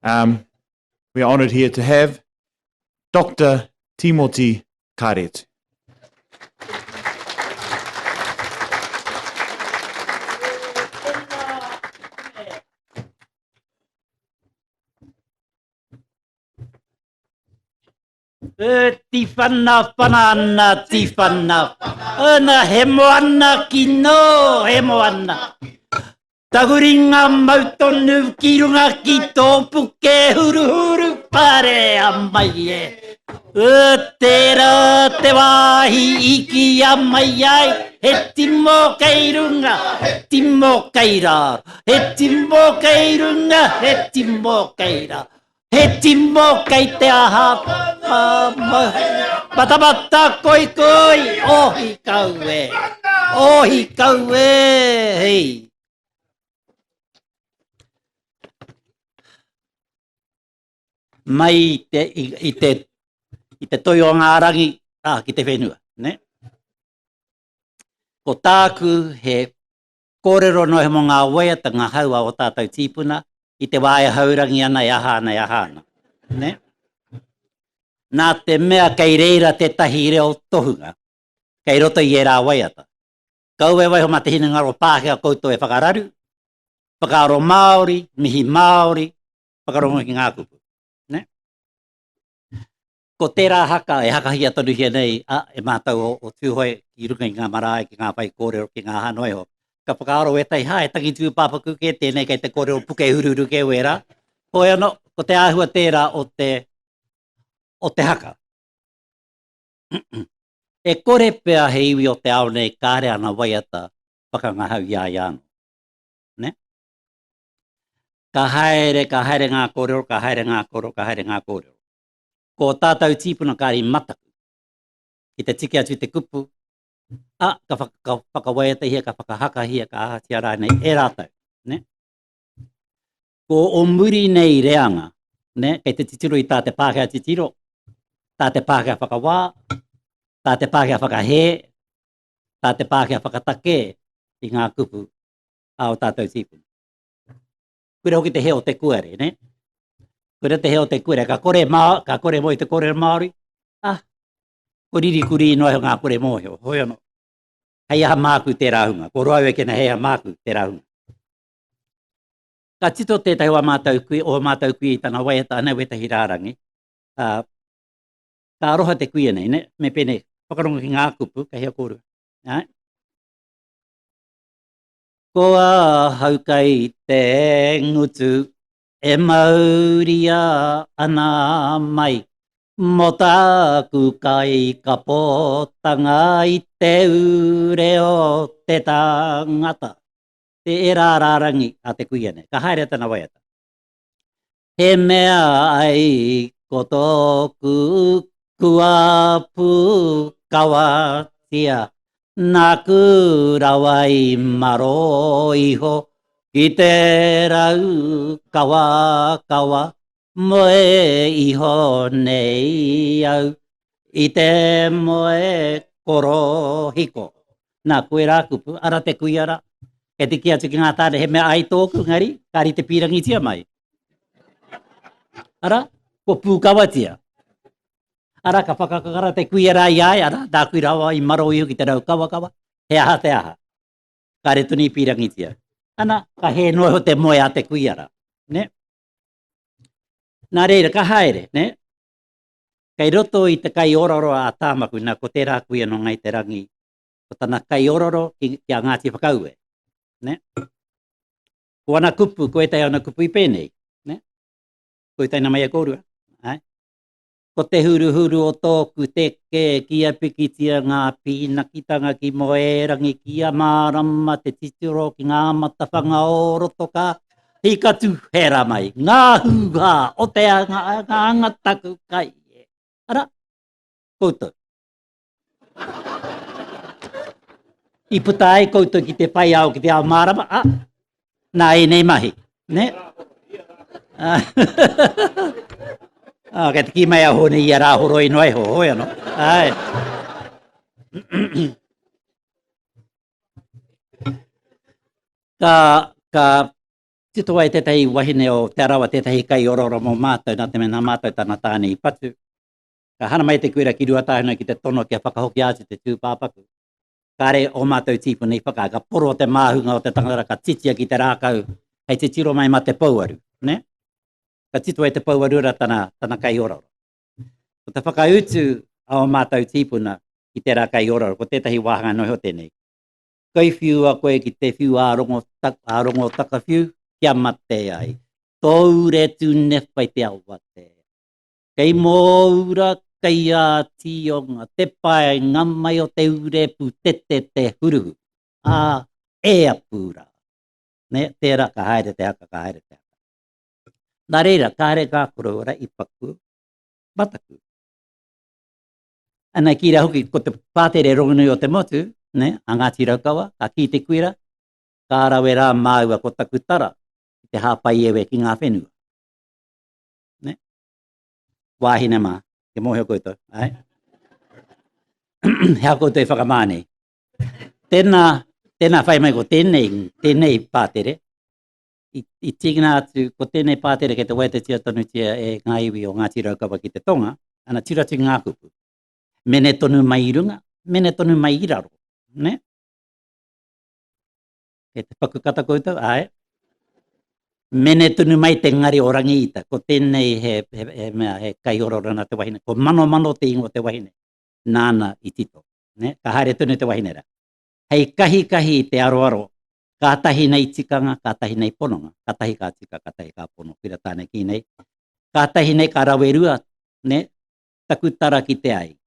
We are honoured here to have Dr. Timothy Karet. Tifana panana tifana ana hemoana kino hemoana Taguringa mautonu kirunga ki topu ke huru huru pare amaye Tera te wahi iki amayai he timo keirunga timo keira he timo keirunga he timo keira he timo kei te aha bata bata koi koi ohi kaue hei mai i te toi o ngā rangi ki te whenua, ne? Ko tāku he kōrero no he mo ngā waiata ngā haua o tātou tīpuna i te wāia haurangi ana i ahana, ne? Nā te mea kei reira te tahi reo tohunga, kei roto i e rā waiata. Kau e waiho ma te hina ngaro Pākehā koutou e whakararu, whakaaro Māori, mihi Māori, whakarongo ki ngā kupu. Ko tērā haka e hakahia tonu hia nei e mātou o tūhoi i runga i ngā marae ki ngā whai kōrero ki ngā hanoeho. Ka whakaaro e tai hae tangi tū pāpaku ke tēnei kei te kōrero puke hururu ke wera. Hoi anō, ko te āhua tērā o te haka. E kore pēr he iwi o te ao nei kāre ana waiata whakangahau ia i anō. Ne? Ka haere ngā kōrero, ka haere ngā kōrero. Ko tātou tīpuna kāri mataku, i te tiki atu te kupu, ka whakawaiata hia, ka whakahaka hia, ka ahatia rā nei, e rātou, ne? Ko o muri nei reanga, ne? Kei te titiro i tā te Pākehā titiro, tā te Pākehā whakawā, tā te Pākehā whakahē, tā te Pākehā whakatake, i ngā kupu ao tātou tīpuna. Kura hoki te heo te kuare, ne? Kura te heo te kure, ka kore mo i te kore Māori, ko riri kuri inoa ngā kore mōheo, hoi anō. Hei aha māku te rāhunga, ko roa weke na hei aha māku te rāhunga. Ka tito tētai o mātou kui i tana waiata ana wetahi rārangi, ka aroha te kui nei, ne? Me pene, whakarongo ki ngā kupu, ka hea kōrua. Ko a haukai te ngutu, e mauria ana mai, mo tāku kai ka pōtanga i te ure o te tangata. Te era rārangi a te kuiane, ka haere tana waiata. He mea ai ko tōku kuapu kawatia, nā kurawai maro iho, ki te rau kawa, moe iho nei au, i te moe koro hiko. Nā koe rā kupu, ara te kui ara, ke tiki atu ki ngā tāre, he mea ai tōku ngari, kāri te pirangitia mai. Ara, ko pūkawatia. Ara, ka whakakakara te kui ara i ai, ara, tā kui rawa i maro iho ki te rau kawa, he aha te aha. Kāre tuni pirangitia. Ana, ka he noho te moe a te kuiara, ne? Nā reira, ka haere, ne? Kei roto i te kai ororo a tāmaku, nā ko tērā kuia no ngai te rangi, ko tana kai ororo ki a Ngāti Whakaue, ne? Ko ana kupu, ko e tai ana kupu i pēnei, ne? Ko e tai na mai a kōrua, ko te huru o tōku teke kia pikitia ngā pīnakitanga ki moerangi kia mārama te titiro ki ngā matawhanga o rotoka hika tu hera mai ngā hūha o te angataku kai ara koutou i puta ai koutou ki te pai au ki te ao mārama nā e nei mahi ne Kei te ki mai a hone i a rāhoro i noe ho, hoi anō. Ai. Ka tito ai tētahi wahine o te arawa tētahi kai ororo mō mātou nā te mena mātou tana tāne I patu. Ka hana mai te kuira ki rua tāhuna ki te tono kia whakahoki atu te tūpāpaku. Ka re o mātou tīpuna I whakaaga poro o te māhunga o te tangara ka titia ki te rākau hei te tiro mai ma te pauaru. Ne? Ka tito ai te pauaru ra tana kai ororo. Ko te whakautu o mātou tīpuna ki te rā kai ororo, ko tētahi wāhanga noho tēnei. Kai whiua koe ki te whiu ārongo takawhiu, kia mate ai. Tau re tu ne whai te awa te. Kei mōura kai a tionga, te pai ngamai o te urepu te huruhu. E a pūra. Ne, tērā ka haere te haka, ka haere te haka. Nā reira, ka haere kā koro ora I paku, mataku. Ana ki rā hoki, ko te pātere rongonui o te motu, ne, a Ngāti Raukawa, ka ki te kuira, ka rawe rā māua ko taku tara, te hāpai ewe ki ngā whenua. Ne? Wāhine mā, ke mōhio koutou, ai? Hea koutou I whakamāne. Tēnā whai mai ko tēnei pātere, I tīkina atu ko tēnei pātere ke te waita tia tonu tia e ngā iwi o Ngāti Raukawa ki te tonga, ana tiratu ngā kupu. Mene tonu mai I runga, mene tonu mai I raro. Ne? Ke te paku kata koutou, ai? Mene tonu mai te ngari o rangiita, ko tēnei he kai ororana te wahine, ko mano te ingo te wahine, nāna I tito. Ne? Ka haere tonu te wahine ra. Hei kahi te aroaro, ka tahi nei tikanga, ka tahi nei pononga, ka tahi ka tika, ka tahi ka pono, kira tāne ki nei. Ka tahi nei ka rawerua, ne? Takutara ki te ai.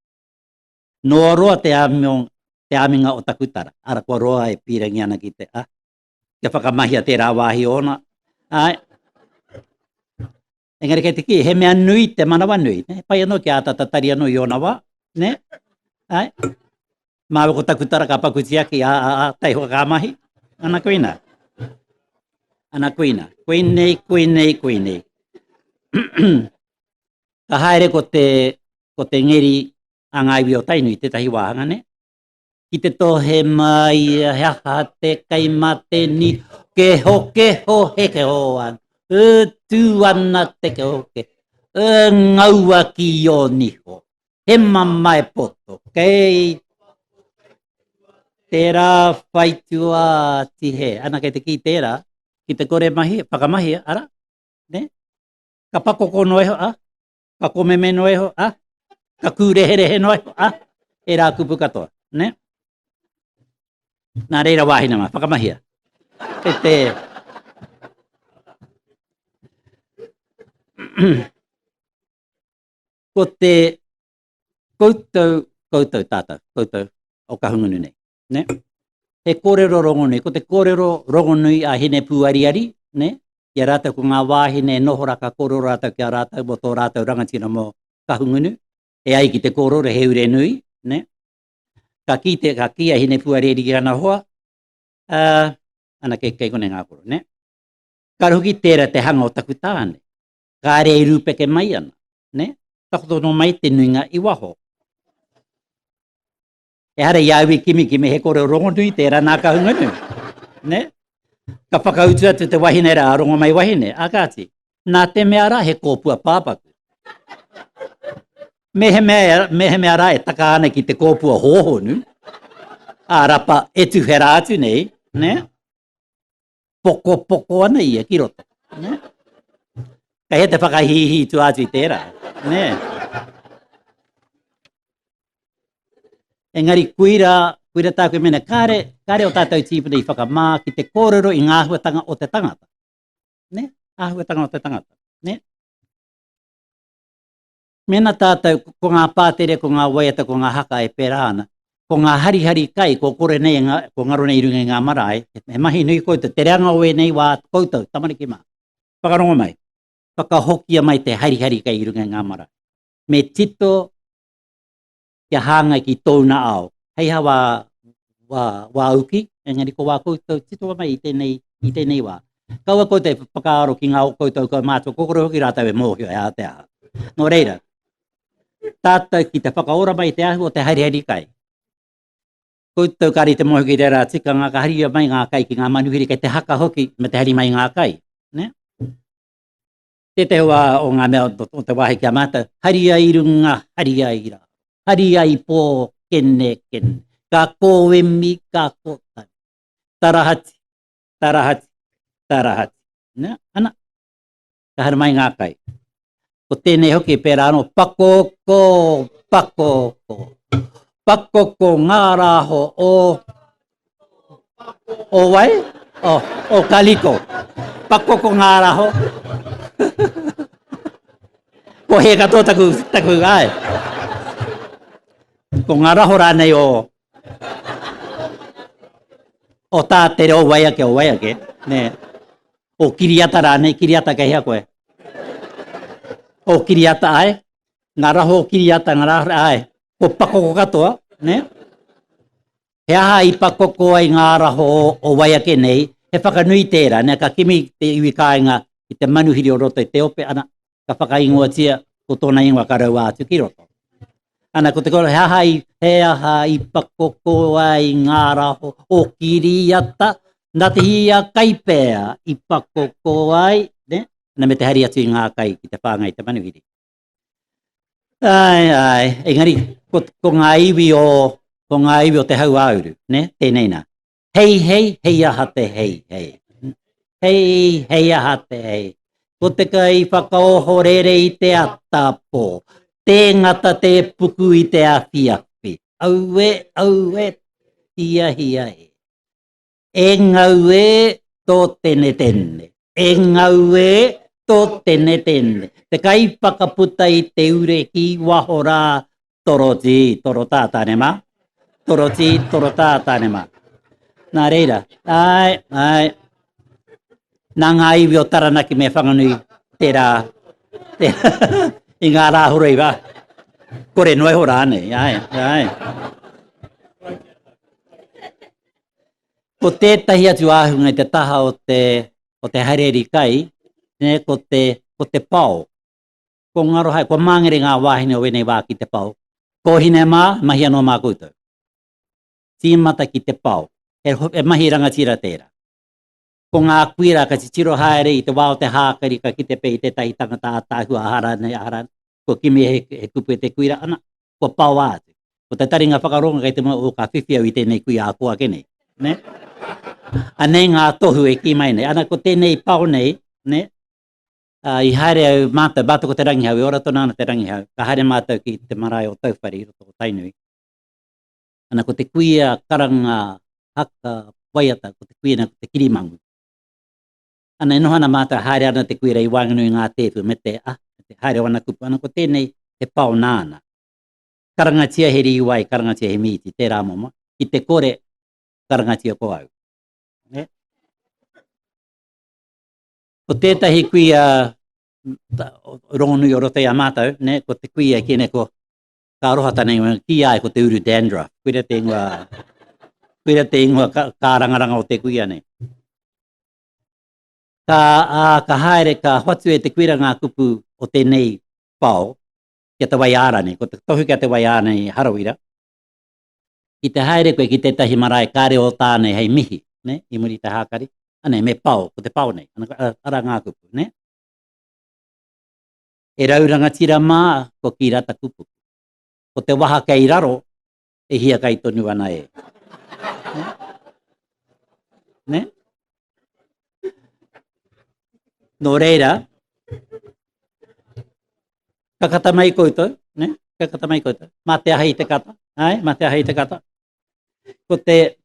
Noa roa te aminga o takutara. Ara kua roa e pirangi ana ki te kia whakamahia te rā wāhi ona. Ai. Engari kei te ki, he mea nui te manawa nui. Ne? Pai anō ki ātata tari anō I ona wā. Ne? Ai. Māwe ko takutara ka pakuti aki tai hoa ka mahi. Ana koina. Ana koina. Koinei. Ka haere ko te ngeri a ngaiwi o tainu I te tahi wāhanga ne. Ki te tohe mai hea te kai mate ni ke ho heke hoan. Tu ana te ke hoke. Ngaua ki o niho. He mamae poto. Kei tērā whaitua tihe. Ana kei te ki tērā. Ki te kore mahi, whakamahi, ara. Ne? Ka pakoko no eho, ka komeme no eho, ka kūreherehe no eho, e rā kupu katoa. Ne? Nā reira wāhina mā, whakamahia. E te... ko te koutou tātou, koutou o ka hungunu nei. Ne? He kōrero rongonui, ko te kōrero rongonui a hine puariari, ne? Kia rātou ko ngā wāhine noho raka koro rātou kia rātou mo tō rātou rangatina mo ka hungunu. E ai ki te kōrore he ure nui, ne? Ka kia hine puariari ki ana hoa, ana kei kone ngā koro, ne? Ka ruki tēra te hanga o taku tāne. Ka re I rūpeke mai ana, ne? Takotono mai te nuinga I waho. E hara iāwi kimi he kore rongonui tērā nā ka hungunu, ne? Ka whakautu atu te wahine rā, rongo mai wahine, kāti. Nā te mea rā he kōpua pāpaku. Me he mea rā e taka ana ki te kōpua hōhonu. Rapa e tuhera atu nei, ne? Poko ana ia ki roto, ne? Ka he te whakahihi tu atu I tērā, ne? Engari kuira tāku mena, kāre o tātou tīpuna I whakamā ki te kōrero I ngā huatanga o te tangata. Ne? Āhuatanga o te tangata. Ne? Mena tātou, ko ngā pātere, ko ngā waiata, ko ngā haka e pērā ana, ko ngā hari kai, ko kore nei, ko ngaro nei runga ngā marae, he mahi nui koutou, te reanga oe nei wā koutou, tamariki mā. Whakarongo mai. Whakahokia mai te hari kai I runga ngā marae. Me tito, kia hanga ki tōna ao. Hei hawa wā uki, engari ko wā koutou tito mai I tēnei wā. Kaua koutou whakaaro ki ngā o koutou ka mātua, kokoro hoki rātau e mōhio e te aha. Nō reira, tātou ki te whakaora mai te ahu o te hari kai. Koutou kari te mōhio ki te rā tikanga ka haria mai ngā kai ki ngā manuhiri kei te haka hoki me te hari mai ngā kai. te hoa o ngā mea o te wahi kia mata. Hari ai runga, hari ai ra. Hari ai pō, kene, kene. Ka kōwemi, ka kōtani. Tarahati, tarahati, tarahati. Nā, ana. Ka hara mai ngā kai. Ko tēnei hoki pērā anō, pakoko, pakoko. Pakoko ngā raho o wai? O kaliko. Pakoko ngā raho. Ko he katoa taku ai. Ko ngā raho rānei o tātere o waiake, ne. O kiriata rānei, kiriata kei hea koe. O kiriata ai. Ngā raho o kiriata, ngā raho ai. Ko pakoko katoa, ne. He aha I pakoko ai ngā raho o waiake nei, he whakanui tērā, ne. Ka kimi te iwi kāinga I te manuhiri o roto I te ope, ana. Ka whakaingoa tia ko tōna ingoa ka rau ātu ki roto. Ana ko te kora, he aha I pakoko ai ngā raho o kiriata, nā te hia kaipea I pakoko ai, ne? Nā me te hari atu I ngā kai ki te whāngai te manuhiri. Ai, engari, ko ngā iwi o te hau auru, ne? Tēnei nā. Hei aha te hei. Hei aha te hei. Ko te kai whakaohorere I te atapo. Te ngata te puku I te awhiawhi. Aue, hia he. E ngaue tō tene. E ngaue tō tene. Te kai whakaputa I te ure ki waho rā toro tātane mā. Toro tātane mā. Nā reira, ai. Nā ngā iwi o taranaki me whanganui tērā I ngā rāhura I wā. Kore noe ho rānei, ai. Ko tētahi atu āhunga I te taha o te hareri kai, ne, ko te pau. Ko ngaro hai, ko māngere ngā wāhine o wenei wā ki te pau. Ko hine mā, mahi anō mā koutou. Tīmata ki te pau. E mahi rangatira tērā. Ko ngā kuira ka titiro haere I te wā o te hākari ka ki te pei te tahi tangata ātāhu aharan. Ko kimi he kupu te kuira ana. Ko pau ātu. Ko te taringa whakaronga kei te mo o ka whiwhiau I tēnei kuia a kua kenei. Ne? Anei ngā tohu e ki mai nei. Ana ko tēnei pau nei, ne? I haere au mātou ko te rangihau, I ora tona ana te rangihau. Ka haere mātou ki te marae o tauwhari, roto o tainui. Ana ko te kuia karanga haka waiata, ko te kuia ko te kirimangu. Ana inohana mātou haere ana te kuira I wanganui ngā tēpu me te haere wana kupu. Ana ko tēnei he pau nāna. Karangatia he riwai, karangatia he miti, tērā moma. I te kore, karangatia ko au. Ne? Ko tētahi kuia rongonui o roto I a mātou, ne? Ko te kuia kene ko ka roha tanei ki ai ko te uru dandruff. Kuira te ingoa ka rangaranga o te kuia nei. Ka haere ka hoatu e te kuira ngā kupu o tēnei pau, kia te wai ārane, ko te tohu kia te wai ārane harawira. Ki te haere koe ki te tahi marae kāre o tāne hei mihi, ne? I muri te hākari. Ane, me pau, ko te pau nei, ara ngā kupu, ne? E rauranga tira mā, ko ki rata kupu. Ko te waha kei raro, e hia kai tonu ana e. Ne? No reira, ka kata mai koutou, ne? Ka kata mai koutou. Mā te aha I te kata, mā te aha I te kata. Ko te,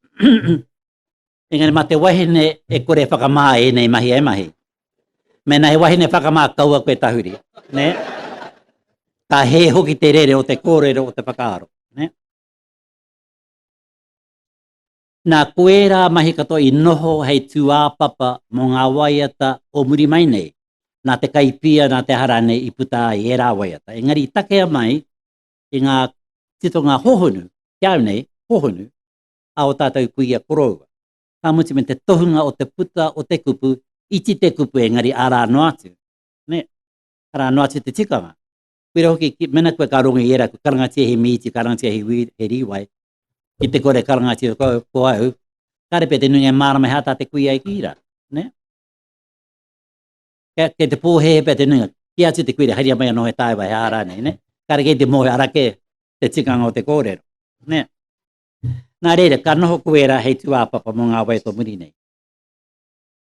engari mā te wahine e kore whakamā e nei mahi. Mena he wahine whakamā kaua koe tahuri, ne? Ka he hoki te rere o te kōrero o te whakaaro, ne? Nā koera mahi katoa I noho hei tuāpapa mo ngā waiata o muri mai nei. Nā te kaipia, nā te harane I puta ai e rā waiata. Engari I takea mai I ngā tito ngā hohonu, kiau nei, hohonu, a o tātou kuia koroua. Ka muti me te tohunga o te puta o te kupu, iti te kupu engari ara no atu. Ne? Ara no atu te tikanga. Kuira hoki, mena koe ka rongi era, karangatia he miti, karangatia he riwai. Ki te kore karangatia ko au, karepe te nunga mārama hata te kuia I kira, ne? Kei te pōhe pe te nunga. Ki atu te kuire, haria mai anō he tāiwa he ārā nei, ne? Kare kei te mohe arake te tikanga o te kōrero, ne? Nā reira, ka noho kuera hei tuāpapa mō ngā waiata muri nei.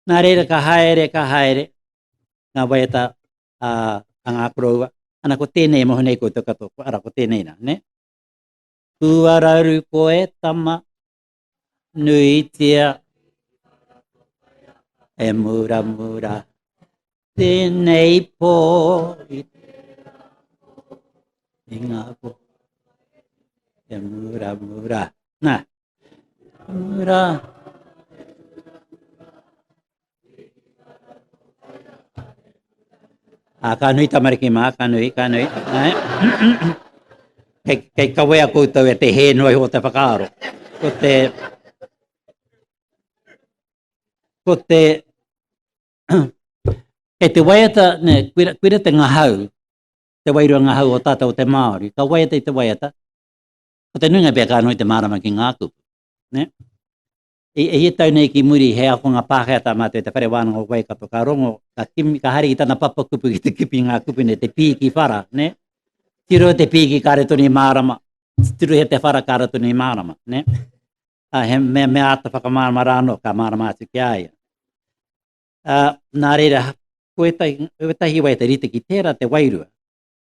Nā reira, ka haere, ngā waiata a ngā koroua. Ana ko tēnei moho nei ko te kato, ara ko tēnei nā, ne? Kua rauru koe tama, nui tia, e mura mura, tēnei pō, i ngā pō, e mura mura. Nā, mura. Ka nui tamariki mā, ka nui. Kei kawea koutou e te he noi o te whakaaro. Kei te waiata, ne, kuira te ngahau, te wairua ngahau o tata o te Māori, ka waiata i te waiata, ko te nunga pia ka nui te marama ki ngā kupu, ne? E tau nei ki muri he ako ngā pāheata mātou te whare wānanga o Waikato, ka rongo, ka hari ki tana papa kupu ki te kipi ngā kupu ne, te pī ki whara, ne? Tiro te pī ki kāretoni mārama, tiro he te whara kāretoni mārama, ne? He mea ata whakamārama rāno, ka mārama atu ki aia. Nā reira, koe tahi wai te rite ki tērā te wairua.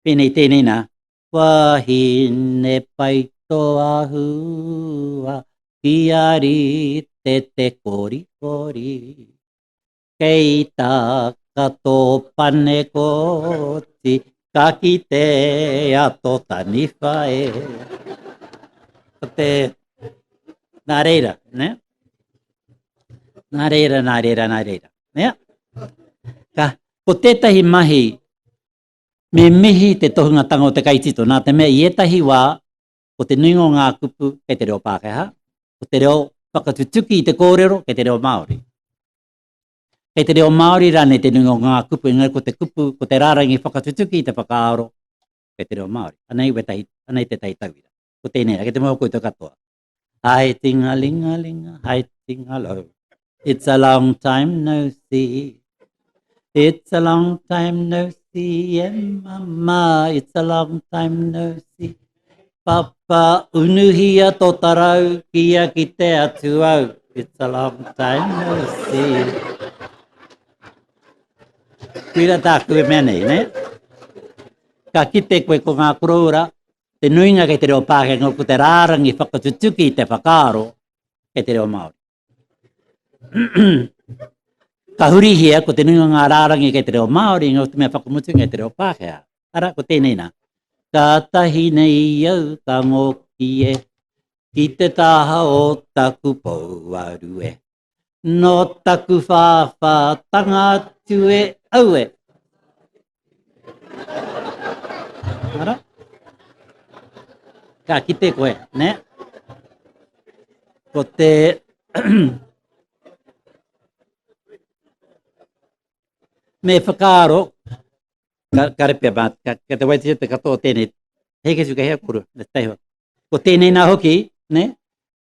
Pēnei nā, wahine paito ahua, ki ari te kori. Kei tā kato pane koti, ka ki te ato tani whae. Nā reira, ne? Nā reira. Ne? Ko tētahi mahi, me mihi te tohunga tanga o te kaitito, nā te mea i etahi wā, ko te nuinga o ngā kupu, kei te reo Pākehā, ko te reo whakatutuki i te kōrero, kei te reo Māori. Kei te reo Māori rane te nuinga o ngā kupu, ingai ko te kupu, ko te rārangi whakatutuki i te whakaaro, kei te reo Māori. Anei te tahi tauira. Ko tēnei, kei te mua koe te katoa. Hai tinga linga, hai tinga lau. It's a long time no see. It's a long time no see, and mama, it's a long time no see. Papa, unuhia tō tarau, kia ki te atu au. It's a long time no see. Kuira tāku e mea nei, ne? Ka kite koe ko ngā koroura, te nuinga kei te reo Pākehā, ko te rārangi whakatutuki i te whakaaro, kei te reo Māori. Ka hurihia ko te nuinga ngā rārangi kei te reo Māori, ngau te mea whakamutu kei te reo Pākehā. Ara, ko tēnei nā. Ka tahi nei au ka ngoki e, ki te taha o taku pouaru e. No taku whāwha tanga atu e au e. Ara? Ka kite koe, ne? Ko te... me whakaaro, ka repea māt, ka te waiti te katoa tēnei, hei ke suka hea kuru, ko tēnei nā hoki, ne?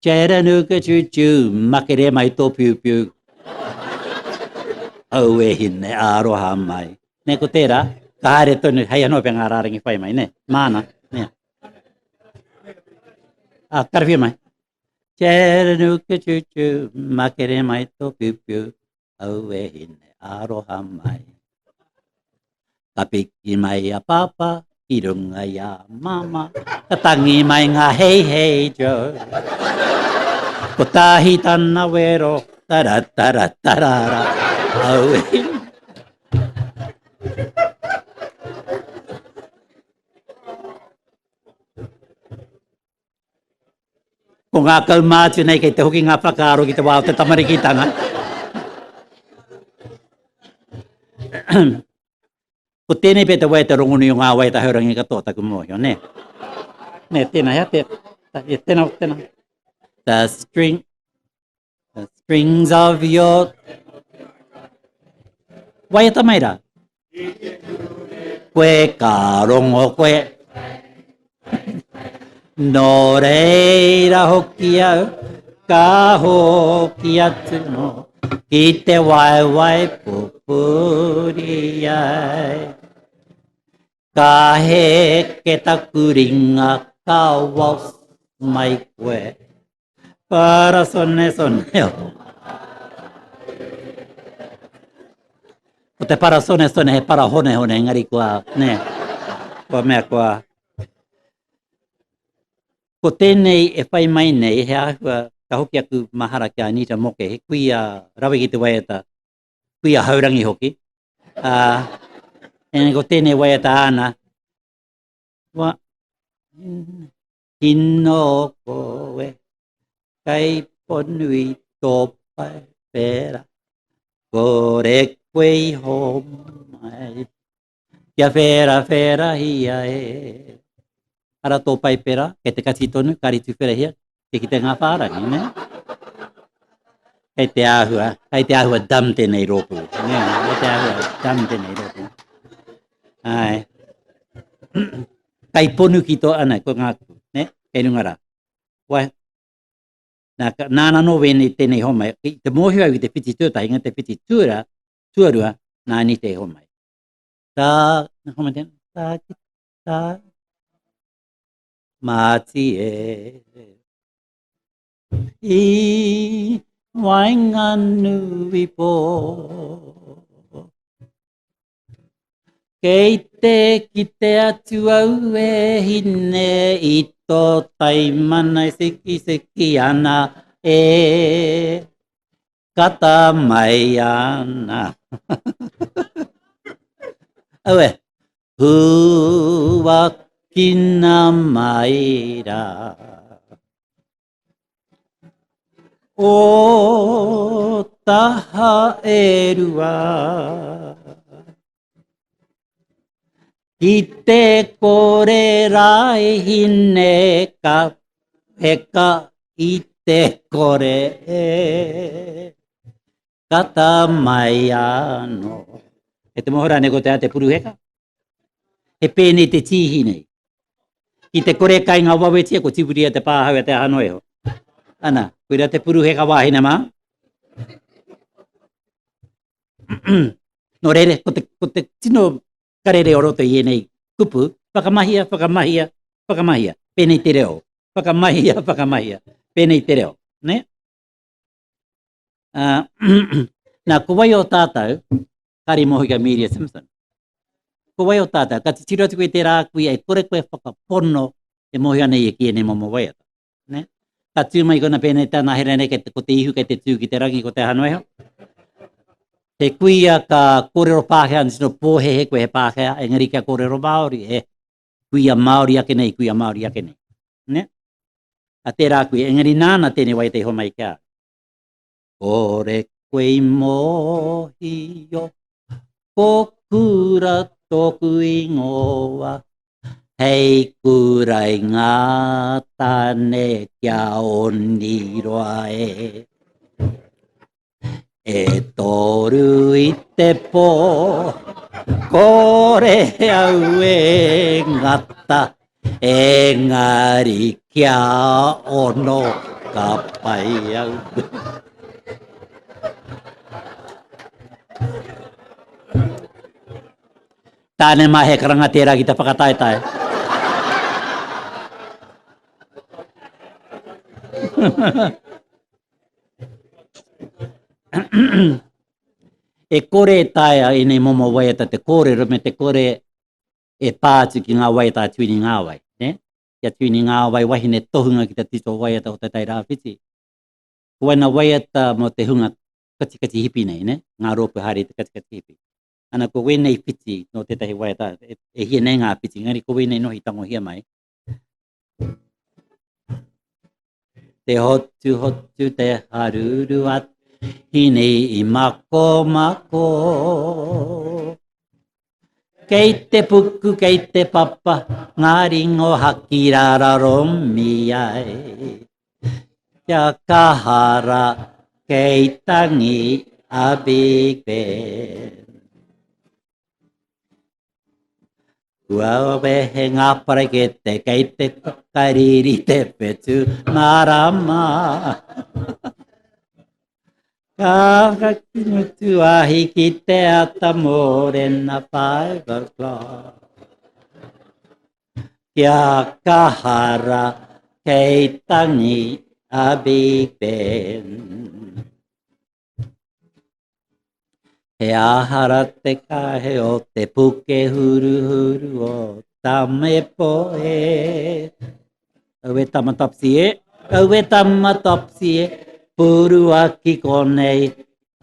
Charanuka chuchu, makere mai tō piu piu. Au e hine, aroha mai. Ne, ko tērā, ka haere tonu, hei anō pia ngā rārangi whai mai, ne? Māna, ne? Karawhia mai. Charanuka chuchu, makere mai tō piu piu. Au e hine, aroha mai. Ka piki mai a papa, ki runga i a mama, ka tangi mai ngā hei hei jo. Ko tahi tana wero, tarara, au e hine. Ko ngā kaumātu nei kei te hoki ngā whakaaro ki te wā o te tamarikitanga. Ko tēnei pe te wai te rongoni o ngā wai ta haurangi katoa taku mōhio, ne? Ne, tēnā, tēnā. The strings of your... Wai e tamaira? Koe ka rongo koe. No reira hoki au, ka hoki atu no. ki te waiwai pupuri ai. Ka he ke taku ringa ka was mai koe. Para sone sone o. Ko te para sone sone he para hone hone engari kua, ne, kua mea kua. Ko tēnei e whai mai nei, he ahua ka hoki aku mahara ki Anita Moke, he kuia rawe ki te waiata, kuia haurangi hoki. E ko tēnei waiata ana, wa ino koe, kai ponui tōpai pera, kore koe ho mai, kia whera whera hia e. Ara tōpai pera, kei te kati tonu, kari tu whera hia, te ki te ngā whārangi, ne? Kei te āhua dam tēnei rōpū, ne? Kei te āhua dam tēnei rōpū. Ai. Kai ponu ki tō ana, ko ngā ku, ne? Kei rungara. Wai, nāna no wene tēnei homai, te mōhio au i te whiti tūtahi, te whiti tuarua, nā ni te homai. Tā, homai tēnei, tā, māti e. I wainga nui pō. Kei te ki te atu au e hine I tō taimana seki ana e kata mai ana. Aue, hua kina mai rā. O taha e rua. Ki te kore rai hine ka heka I te kore e kata mai ano. E te mohora ne ko te a te puru heka. He pēnei te tīhi nei. Ki te kore kai ngā wawetia ko tipuria te pāhau e te hanoe ho. Ana, kuira te puru heka wāhina mā. No rere, ko te tino karere o roto I nei kupu, whakamahia, pēnei te reo. Whakamahia, pēnei te reo. Ne? Nā, ko wai o tātou, kari mohi ka Miriam Simpson. Ko wai o tātou, ka te tiro atu koe te rā kui e kore koe whakapono e mohi anei e kia ne momo waiata. Ne? Ka tūmai kona pēnei tāna herene ko te ihu, te tū ki te rangi, ko te hanoeho. He kuia ka kōrero Pākehā, nisino pōhehe koe he Pākehā, engari kia kōrero Māori, e kuia Māori ake nei, kuia Māori ake nei. Ne? A tērā kuia, engari nāna tēnei wai te homai kia. Kore koe mohi o, ko kura tōku ingoa, hei kurai ngā tāne kia oni roa e. E toru I te pō, kore au e ngata, engari kia ono ka pai au. Tāne mahe karanga tērā ki te whakataetae. E kore e taia I nei momo waiata te kōrero me te kore e pātu ki ngā waiata a tuini ngā wai. Ne? Kia tuini ngā wai wahine tohunga ki te tito waiata o te tai rāwhiti. Ko waina waiata mo te hunga katikati hipi nei, ne? Ngā rōpu hari te katikati hipi. Ana ko wenei piti no tētahi waiata, e hia nei ngā piti, ngari ko wenei nohi tango hia mai. Te hotu hotu te haruru at hine I mako mako. Kei te puku, kei te papa, ngā ringo haki rara romi ai. Kia kahara, kei tangi a Big Ben. Ua wehe ngā parakete, kei te kairiri te petu marama. Ka hakimutu a hiki te ata morena 5 o'clock. Kia kahara kei tangi a Big Ben. He ahara te kahe o te puke huru huru o tamepo e. Aue tamatopsi e. Aue tamatopsi e. Puru aki konei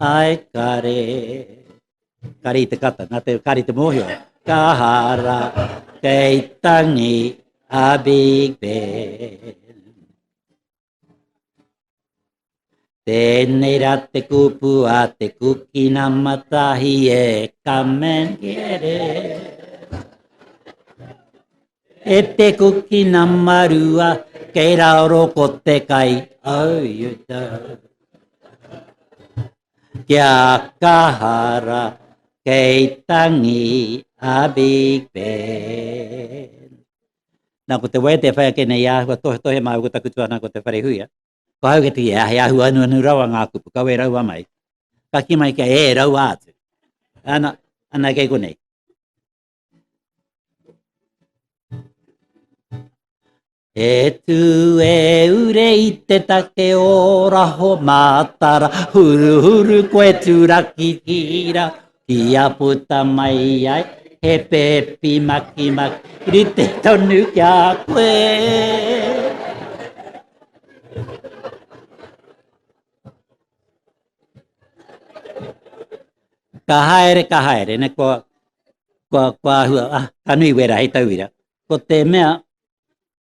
ai kare. Kari te kata, nā te kari te mohio. Kahara kei tangi a Big Ben. Tēnei rā te kupu a te kuki nā matahi e come and get it. E te kuki nā marua kei raoro ko te kai. Oh, you do. Kia kahara kei tangi a Big Ben. Nā ko te wai te whai ake nei āhua tohe mai ko takutua nā ko te whare huia. Ko hau ke te he ahu anu anu rawa ngā kupu, kau e raua mai. Ka ki mai kia e raua atu. Ana kei konei. E tu e ure I te take o raho mātara, huru huru koe tūraki kira, ki a puta mai ai, he pepi maki maki, ri te tonu kia koe. Ka haere, ne kua hua, ka nui wera hei tauira. Ko te mea,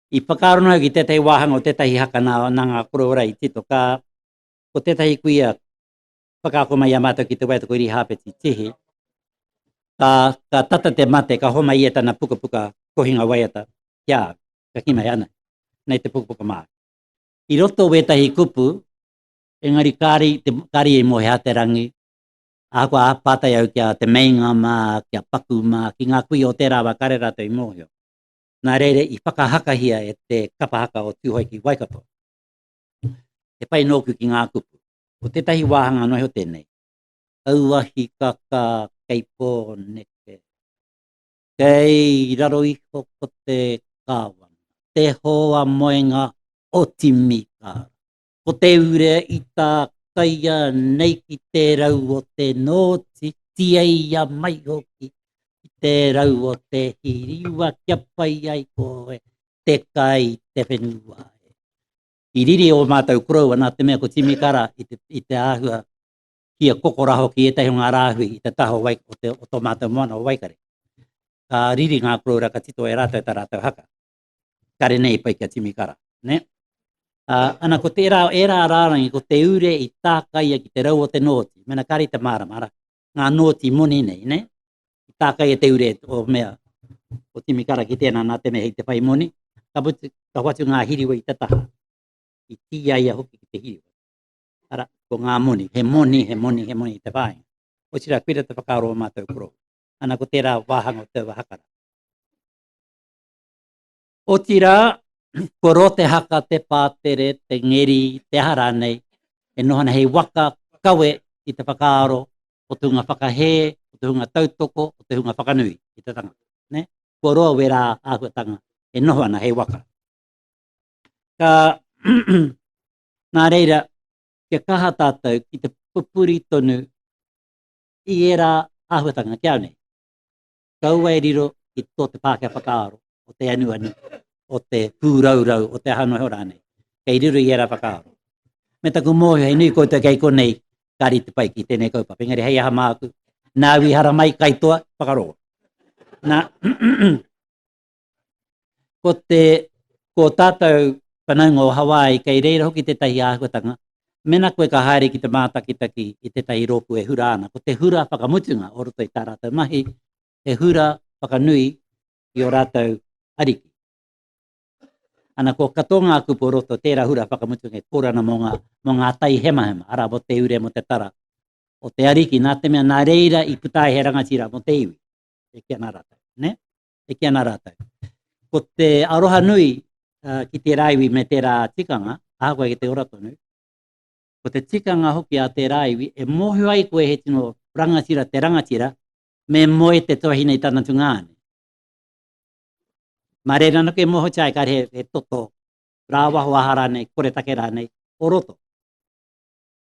I whakarono ki tētahi wāhanga o tētahi haka nā ngā koro ora I tito, ko tētahi kuia whakaako mai a mātou ki te waitako iri hāpeti tihi, ka tata te mate, ka homa I tana puka puka kohinga waiata, kia, ka ki mai ana, nei te puka puka mā. I roto wētahi kupu, engari kāri I mohe a te rangi, a koa pātai au kia te meinga mā, kia paku mā, ki ngā kui o te rawa kare rato I mohio. Nā reire I whakahakahia e te kapahaka o tūhoi ki Waikato. Te pai nōku ki ngā kupu. O tētahi wāhanga noi ho tēnei. Auahi kaka kei pōneke. Kei raro iho ko te kāwana. Te hoa moenga o timika. Ko te ure I tā kaia nei ki te rau o te nōti. Tiaia mai hoki. Te rau o te hiriwa kia pai ai koe, te kai te whenua. I riri o mātou kurau anā te mea ko timikara I te āhua kia kokoraho ki etahi o ngā rāhui I te taho o tō mātou moana o Waikare. Ka riri ngā kurau raka tito e rātou ta rātou haka. Kare nei pai kia timikara. Ne? Ana ko te rā rārangi ko te ure I tā kaia ki te rau o te nōti. Mena kari te māramara. Ngā nōti moni nei, ne? Tākai e te ure o mea o timikara ki tēnā nā te mea hei te whai moni, ka watu ngā hiriwa I te taha. I tia ia hoki ki te hiriwa. Ara, ko ngā moni, he moni I te whai. O tira kuira te whakaaro o mātou kuro. Ana ko tērā wāhanga o te wahakara. O tira, ko rote haka te pātere, te ngeri, te hara nei, e nohana hei waka kawe I te whakaaro, o te hunga whakahē, o te hunga tautoko, o te hunga whakanui I te tanga. Ne? Kua roa wera āhuatanga e noho ana hei waka. Ka nā reira, kia kaha tātou ki te pupuri tonu I era āhuatanga kia nei. Kau ai riro I tō te Pākehā whakaaro, o te anu, o te pūraurau, o te hanoho rānei. Kei riro I era whakaaro. Me taku mōhio hei nui koutou kei konei, kari te pai ki tēnei kaupapa. Engari hei aha māku, nā wihara mai kaitoa, whakaroa. Nā, ko tātou whanaunga o Hawaii, kei reira hoki te tahi āhuatanga, mena koe ka haere ki te mātakitaki I te tahi roku e hura ana. Ko te hura whakamutunga o roto I tā rātou mahi, he hura whakanui I o rātou ariki. Ana ko katoa ngā kupu o roto tērā hura whakamutunga e kōrana mo ngā tai hema, ara mo te ure mo te tara. O te ariki, nā te mea nā reira I putai he rangatira mo te iwi. E kia nā rātou, ne? E kia nā rātou. Ko te aroha nui ki te raiwi me tērā tikanga, ākoe ki te ora tonu, Ko te tikanga hoki a te raiwi, e mohu ai koe he tino rangatira te rangatira, me moe te tohine i tana tungane. Ma reira no ke moho chai kare he toto, rāwaho ahara nei, kore take rā nei, o roto.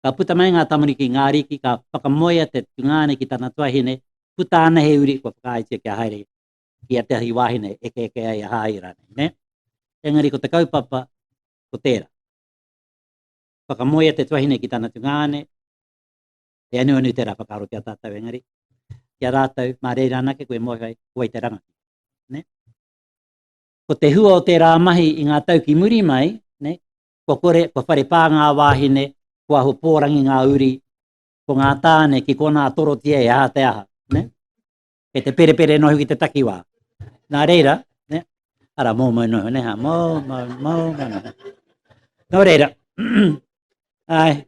Ka puta mai ngā tamariki ngā riki, ka whakamoia te tungane ki tana tohine, puta ana he uri, ko whakaitia ki a haere, ki a te ahi wahine, eke ai a haira nei, ne? Engari ko te kaupapa, ko tērā. Whakamoia te tohine ki tana tungane, e anu tērā whakaro ki a tātou engari. Ki a rātou, mā reira anake koe mohai, koe te rangati. Ne? Ko te hua o tērā mahi i ngā tau ki muri mai, ne? Ko kore, ko whare pā ngā wāhine, kua ho pōrangi ngā uri, ko ngā tāne ki kona toro tia e aha te aha. Ne? E te pere nohu ki te takiwā. Nā reira, ne? Ara mō nohu, ne ha, mō. Nō reira, ai.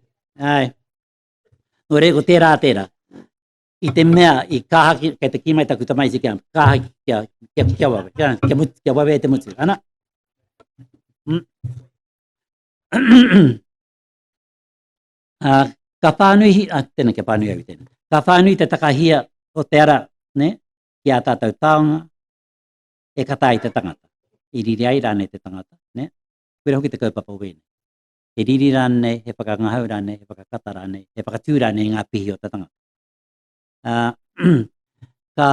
Nō reira, ko tērā. I te mea, i kāhaki, kei te kimai taku tamai si kia, kāhaki kia wawe, kia wawe e te mutu, ana? Ka whānui, tēnā kia whānui au tēnā. Ka whānui te takahia o te ara, ne? Ki a tātou taonga, e katai te tangata. I riri ai rāne te tangata, ne? Pera hoki te kaupapa o wēne. He riri rāne, he whakangahau rāne, he whakakata rāne, he whakatū rāne i ngā pihi o te tangata. Ka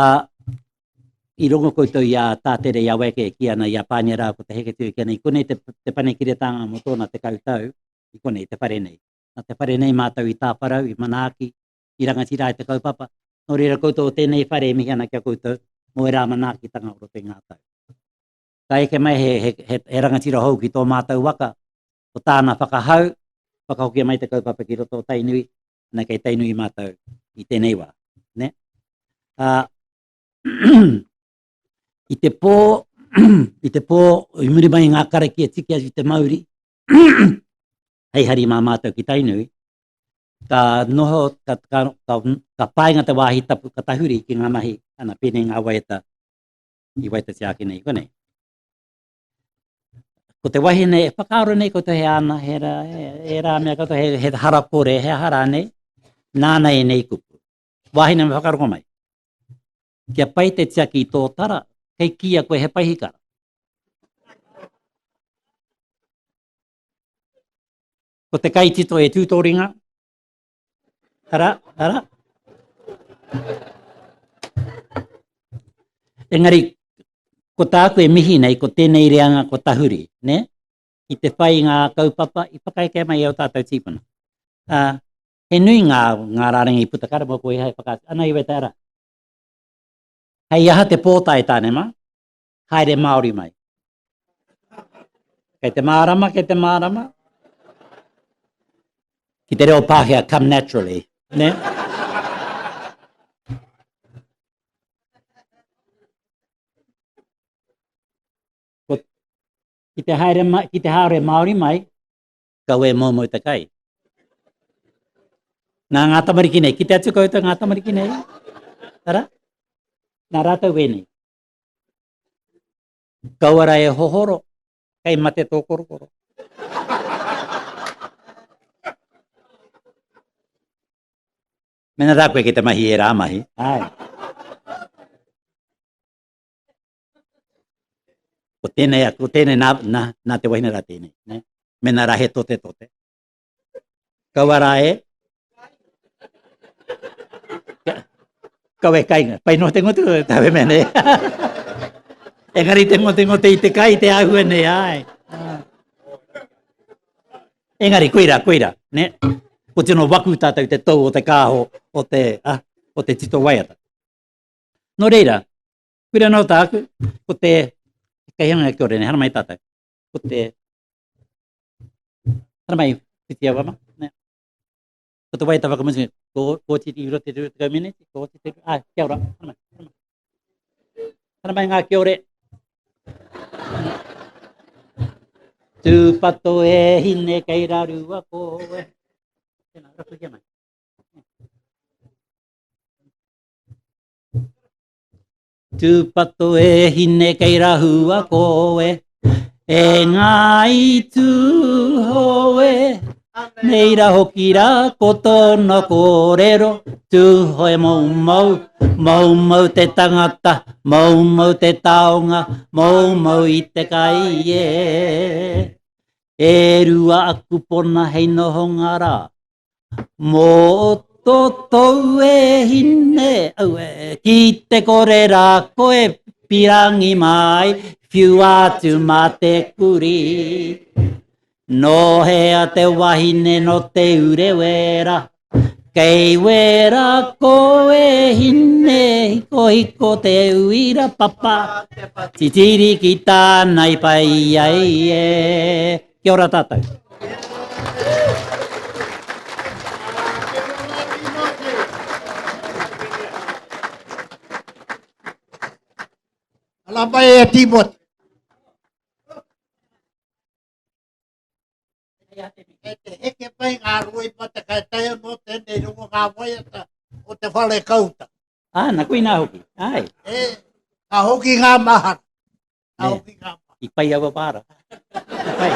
i rongo koutou i a tātere i a weke ki ana i a pānia rā ko te heke tui ki ana i konei te pane kiretanga mo tōna te kautau i konei te whare nei. Nā te whare nei mātou i tāparau, i manaaki, i rangatira i te kaupapa. Nō reira koutou o tēnei whare mihi ana kia koutou mo e rā manaaki tanga o te ngātau. Ka eke mai he rangatira hou ki tō mātou waka o tāna whakahau, whakahokia mai te kaupapa ki roto o tainui, nā kei tainui mātou i tēnei wā. Ne? I te pō, i muri mai ngā karaki e tiki atu te mauri, hei hari mā mātou ki tainui, ka noho, ka pāinga te wāhi tapu, ka tahuri ki ngā mahi, ana pēne ngā waita, i waita te ake nei, konei. Ko te wahi nei, whakaaro nei, ko te he ana, he rā mea, ko te he harakore, he hara nei, nāna e nei kupu. Wahine me whakaroko mai. Kia pai te tiaki i tō tara, kei kia koe he paihikara. Ko te kaitito e tūtoringa. Ara. Engari, ko tā koe mihi nei, ko tēnei reanga ko tahuri, ne? I te whai ngā kaupapa, i whakaike mai au tātou tīpuna. He nui ngā rārangi putakara mo koe hei whakāti. Ana iwe te ara. Hei aha te pōtai tāne ma, haere Māori mai. Kei te mārama. Ki te reo Pākehā, come naturally. Ne? Ki te haere Māori mai, ka ue mōmau te kai. Nā ngā tamariki nei, ki te atu koutou ngā tamariki nei. Tara? Nā rātou wēnei. Kauara e hohoro, kei mate tō korokoro. Mena rā koe ki te mahi e rā mahi. Ai. Ko tēnei nā te wahine rā tēnei. Ne? Mena rā he tote. Kauara e kau e kainga, pai no te ngotu, tawe mene. Engari te ngote i te kai, te ahua nei, ai. Engari, koira, ne? Ko tino waku tātou te tau o te kāho, o te tito waiata. No reira, koira no tāku, ko te, kei hanga kia ore, ne, hana mai tātou, ko te, hana mai, piti awama, ne? Ko te waiata wakamusi, ko titi i rote te kaumene, ko titi, kia ora, hana mai ngā kia ore. Tūpato e hine kei rarua koe. Tēnā, rapu kia mai. Tūpato e hine kei rarua koe. E ngā i tū hoe. Nei ra hoki rā, ko tōna kōrero, tūhoi mau, mau te tangata, mau te taonga, mau i te kai e. E rua aku pona hei noho ngā rā, mō tō tau e hine, au e, ki te kore rā koe pirangi mai, whiu atu mā te kuri. No hea te wahine no te ure wera, kei wera ko e hine, hiko te uira papa, titiri ki tānai pai ai e. Kia ora tātou. Ala mai e Timothy. E te heke pai ngā rui pa te kai taia no tēnei rungo ngā waiata o te whare kauta. Nā kui nā hoki. Ai, E, ka hoki ngā mahara. Ka Ne. hoki ngā mahara. i pai awa pāra. I pai.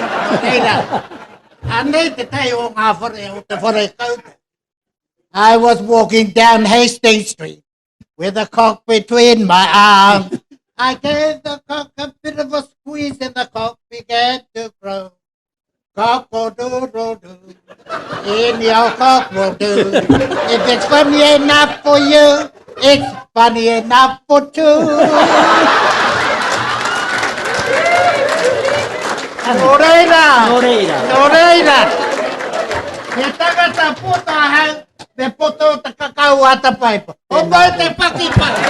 Reira, anei te tai o ngā whare o te whare kauta. I was walking down Hastings Street with a cock between my arms. I gave the cock a bit of a squeeze and the cock began to crow. Cock-a-doodle-doo, in your cock-a-doodle. If it's funny enough for you, it's funny enough for two. Nō reira, Nō reira. nō reira. Me tagata puta hau, me poto te kakau ata paipa. O mai te paki paki.